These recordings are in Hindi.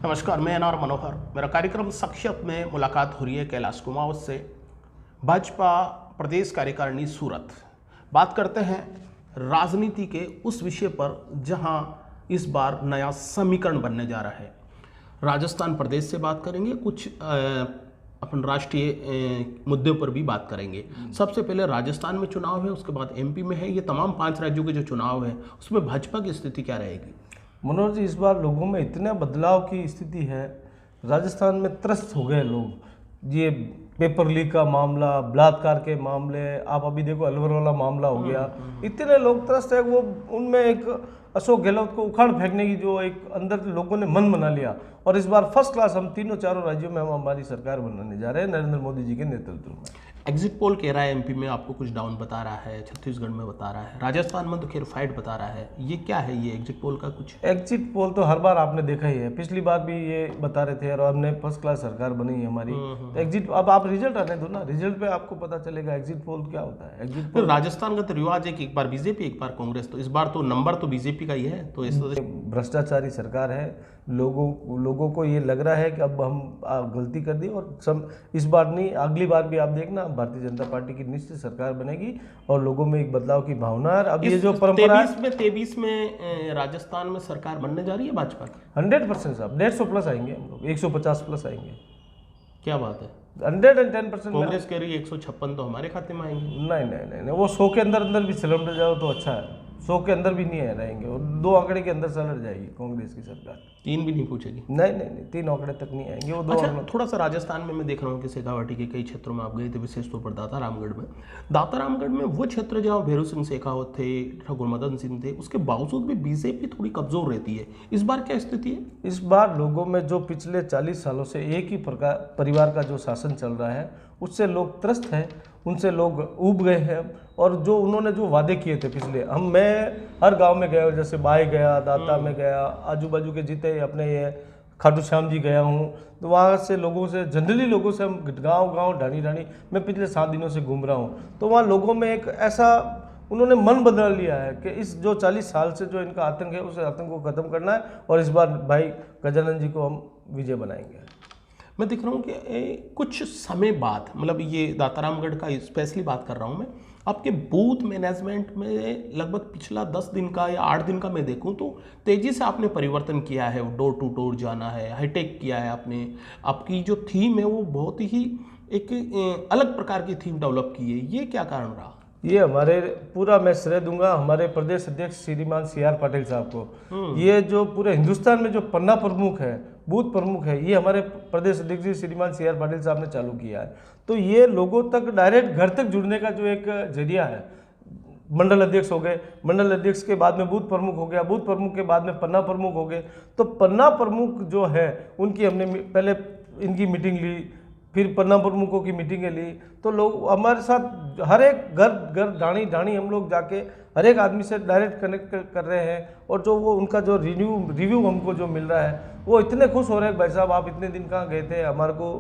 नमस्कार, मैं एनआर मनोहर। मेरा कार्यक्रम शख्सियत में मुलाकात हो रही है कैलाश कुमावत से, भाजपा प्रदेश कार्यकारिणी सूरत। बात करते हैं राजनीति के उस विषय पर जहां इस बार नया समीकरण बनने जा रहा है। राजस्थान प्रदेश से बात करेंगे, कुछ अपन राष्ट्रीय मुद्दों पर भी बात करेंगे। सबसे पहले राजस्थान में चुनाव है, उसके बाद एमपी में है। ये तमाम 5 राज्यों के जो चुनाव है उसमें भाजपा की स्थिति क्या रहेगी? मनोहर जी, इस बार लोगों में इतने बदलाव की स्थिति है। राजस्थान में त्रस्त हो गए लोग। ये पेपर लीक का मामला, बलात्कार के मामले, आप अभी देखो अलवर वाला मामला हो गया। इतने लोग त्रस्त है, वो उनमें एक अशोक गहलोत को उखाड़ फेंकने की जो एक अंदर लोगों ने मन बना लिया। और इस बार फर्स्ट क्लास हम तीनों चारों राज्यों में हम हमारी सरकार बनाने जा रहे हैं नरेंद्र मोदी जी के नेतृत्व में। एग्जिट पोल कह रहा है एमपी में आपको कुछ डाउन बता रहा है, छत्तीसगढ़ में बता रहा है, राजस्थान में तो खैर फाइट बता रहा है। ये क्या है, ये एग्जिट पोल का कुछ? एग्जिट पोल तो हर बार आपने देखा ही है, पिछली बार भी ये बता रहे थे और हमने फर्स्ट क्लास सरकार बनी है हमारी। तो एग्जिट, अब आप रिजल्ट आने दो ना, रिजल्ट पे आपको पता चलेगा एग्जिट पोल क्या होता है। एग्जिट पोल राजस्थान का तो रिवाज है कि एक बार बीजेपी एक बार कांग्रेस, तो इस बार तो नंबर तो बीजेपी का ही है। तो इस भ्रष्टाचारी सरकार है। लोगों को ये लग रहा है कि अब हम गलती कर दी और इस बार नहीं, अगली बार भी आप देखना भारतीय जनता पार्टी की निश्चित सरकार बनेगी और लोगों में एक बदलाव की भावना है। अब ये जो परंपरा 23 में राजस्थान में सरकार बनने जा रही है भाजपा की 100% साहब 150 प्लस आएंगे, हम लोग 150 प्लस आएंगे। क्या बात है, 110%। कांग्रेस कह रही है 156 तो हमारे खाते में आएंगे। नहीं, वो 100 के अंदर भी सिलम जाओ तो अच्छा है। 100 के अंदर भी नहीं रहेंगे, और 2 आंकड़े के अंदर सलट जाएगी कांग्रेस की सरकार। 3 भी नहीं पूछेगी? नहीं, 3 आंकड़े तक नहीं आएंगे वो 2 अच्छा, थोड़ा सा राजस्थान में मैं देख रहा हूँ कि शेखावाटी के कई क्षेत्रों में आप गए थे, विशेष तौर पर दातारामगढ़ में वो क्षेत्र जहाँ भैरू सिंह शेखावत थे, ठाकुर मदन सिंह थे, उसके बावजूद भी बीजेपी थोड़ी कमजोर रहती है। इस बार क्या स्थिति है? इस बार लोगों में जो पिछले 40 सालों से एक ही परिवार का जो शासन चल रहा है उससे लोग त्रस्त हैं, उनसे लोग ऊब गए हैं। और जो उन्होंने जो वादे किए थे पिछले, मैं हर गांव में गया हूँ, जैसे बाय गया, दाता में गया, आजू बाजू के जितने अपने ये खाटू श्याम जी गया हूँ, तो वहाँ से लोगों से जनरली हम गांव ढाणी मैं पिछले 7 दिनों से घूम रहा हूँ। तो वहाँ लोगों में एक ऐसा उन्होंने मन बदल लिया है कि इस जो 40 साल से जो इनका आतंक है उस आतंक को खत्म करना है और इस बार भाई गजानन जी को हम विजय बनाएंगे। मैं देख रहा हूँ कि कुछ समय बाद, मतलब ये दातारामगढ़ का स्पेशली बात कर रहा हूँ मैं, आपके बूथ मैनेजमेंट में लगभग पिछला 10 दिन का या 8 दिन का मैं देखूं तो तेज़ी से आपने परिवर्तन किया है। डोर टू डोर जाना है, हाईटेक किया है आपने। आपकी जो थीम है वो बहुत ही एक अलग प्रकार की थीम डेवलप की है। ये क्या कारण रहा? ये हमारे पूरा मैं श्रेय दूंगा हमारे प्रदेश अध्यक्ष श्रीमान CR पाटिल साहब को। ये जो पूरे हिंदुस्तान में जो पन्ना प्रमुख है, बूथ प्रमुख है, ये हमारे प्रदेश अध्यक्ष श्रीमान CR पाटिल साहब ने चालू किया है। तो ये लोगों तक डायरेक्ट घर तक जुड़ने का जो एक जरिया है। मंडल अध्यक्ष हो गए, मंडल अध्यक्ष के बाद में बूथ प्रमुख हो गया, बूथ प्रमुख के बाद में पन्ना प्रमुख हो गए। तो पन्ना प्रमुख जो है उनकी हमने पहले इनकी मीटिंग ली, फिर पन्ना प्रमुखों की मीटिंगें ली। तो लोग हमारे साथ हर एक घर ढाणी हम लोग जाके हर एक आदमी से डायरेक्ट कनेक्ट कर रहे हैं। और जो वो उनका जो रिव्यू हमको जो मिल रहा है वो इतने खुश हो रहे हैं, भाई साहब आप इतने दिन कहाँ गए थे, हमारे को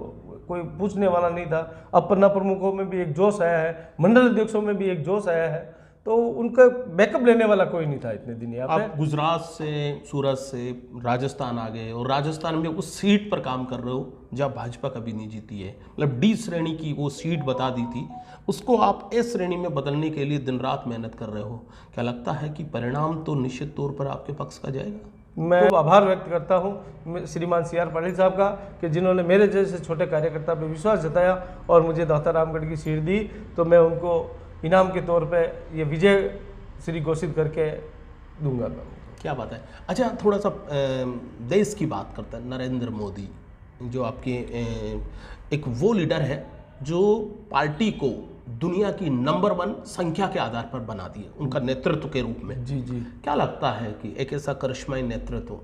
कोई पूछने वाला नहीं था। अब पन्ना प्रमुखों में भी एक जोश आया है, मंडल अध्यक्षों में भी एक जोश आया है। तो उनका बैकअप लेने वाला कोई नहीं था इतने दिन यहाँ पे। आप गुजरात से, सूरत से राजस्थान आ गए और राजस्थान में उस सीट पर काम कर रहे हो जहाँ भाजपा कभी नहीं जीती है। मतलब D श्रेणी की वो सीट बता दी थी, उसको आप S श्रेणी में बदलने के लिए दिन रात मेहनत कर रहे हो। क्या लगता है कि परिणाम तो निश्चित तौर पर आपके पक्ष का जाएगा? मैं आभार व्यक्त करता हूँ श्रीमान CR पाटिल साहब का कि जिन्होंने मेरे जैसे छोटे कार्यकर्ता पर विश्वास जताया और मुझे दातारामगढ़ की सीट दी। तो मैं उनको इनाम के तौर पे ये विजय श्री घोषित करके दूंगा। क्या बात है। अच्छा, थोड़ा सा देश की बात करते हैं। नरेंद्र मोदी जो आपके एक वो लीडर है जो पार्टी को दुनिया की नंबर 1 संख्या के आधार पर बना दिए, उनका नेतृत्व के रूप में। जी। क्या लगता है कि एक ऐसा करिश्माई नेतृत्व,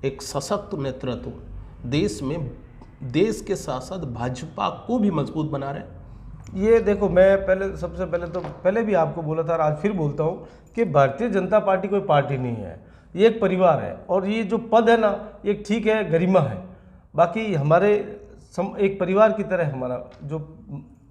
एक सशक्त नेतृत्व देश में, देश के साथ साथ भाजपा को भी मजबूत बना रहे? ये देखो, मैं सबसे पहले भी आपको बोला था और आज फिर बोलता हूँ कि भारतीय जनता पार्टी कोई पार्टी नहीं है, ये एक परिवार है। और ये जो पद है ना, ये ठीक है, गरिमा है। बाकी हमारे एक परिवार की तरह हमारा जो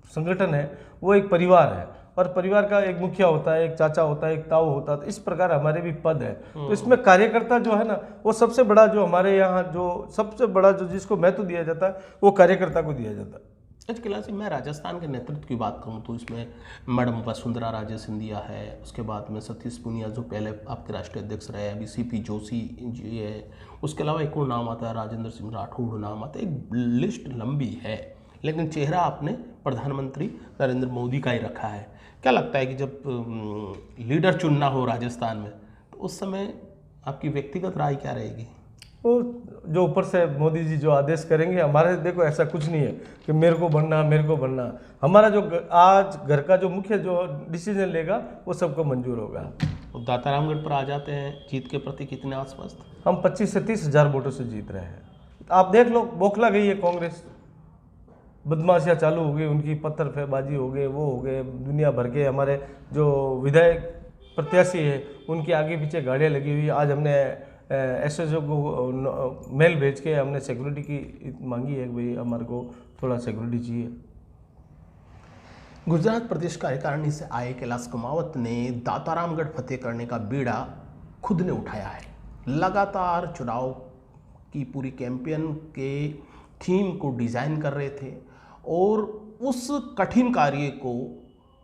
संगठन है वो एक परिवार है। और परिवार का एक मुखिया होता है, एक चाचा होता है, एक ताऊ होता है, तो इस प्रकार हमारे भी पद है। तो इसमें कार्यकर्ता जो है ना, वो सबसे बड़ा, जो हमारे यहाँ जो सबसे बड़ा जो जिसको महत्व दिया जाता है वो कार्यकर्ता को दिया जाता है। अच्छा कैलाश जी, मैं राजस्थान के नेतृत्व की बात करूं तो इसमें मैडम वसुंधरा राजे सिंधिया है, उसके बाद में सतीश पूनिया जो पहले आपके राष्ट्रीय अध्यक्ष रहे, अभी सीपी जोशी जी है, उसके अलावा एक और नाम आता है राजेंद्र सिंह राठौड़ नाम आता है। एक लिस्ट लंबी है, लेकिन चेहरा आपने प्रधानमंत्री नरेंद्र मोदी का ही रखा है। क्या लगता है कि जब लीडर चुनना हो राजस्थान में तो उस समय आपकी व्यक्तिगत राय क्या रहेगी? वो जो ऊपर से मोदी जी जो आदेश करेंगे, हमारे देखो ऐसा कुछ नहीं है कि मेरे को बनना। हमारा जो आज घर का जो मुख्य जो डिसीजन लेगा वो सबको मंजूर होगा। और दातारामगढ़ पर आ जाते हैं, जीत के प्रति कितने आसपास? हम 25 से 30 हज़ार वोटों से जीत रहे हैं। आप देख लो, बौखला गई है कांग्रेस, बदमाशियाँ चालू हो गई, उनकी पत्थरबाजी हो गए, वो हो गए, दुनिया भर के हमारे जो विधायक प्रत्याशी है उनके आगे पीछे गाड़ियाँ लगी हुई। आज हमने एसएसओ को मेल भेज के हमने सिक्योरिटी की मांगी है, भाई हमारे को थोड़ा सिक्योरिटी चाहिए। गुजरात प्रदेश कार्यकारिणी से आए कैलाश कुमावत ने दातारामगढ़ फतेह करने का बीड़ा खुद ने उठाया है। लगातार चुनाव की पूरी कैंपेन के थीम को डिज़ाइन कर रहे थे और उस कठिन कार्य को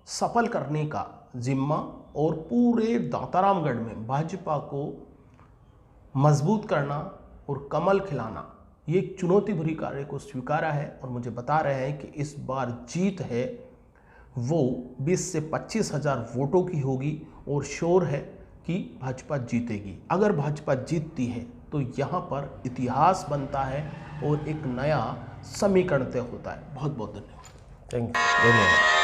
सफल करने का जिम्मा और पूरे दातारामगढ़ में भाजपा को मजबूत करना और कमल खिलाना, ये एक चुनौती भरी कार्य को स्वीकारा है। और मुझे बता रहे हैं कि इस बार जीत है वो 20 से 25 हज़ार वोटों की होगी और श्योर है कि भाजपा जीतेगी। अगर भाजपा जीतती है तो यहाँ पर इतिहास बनता है और एक नया समीकरण तय होता है। बहुत बहुत धन्यवाद। थैंक यू, धन्यवाद।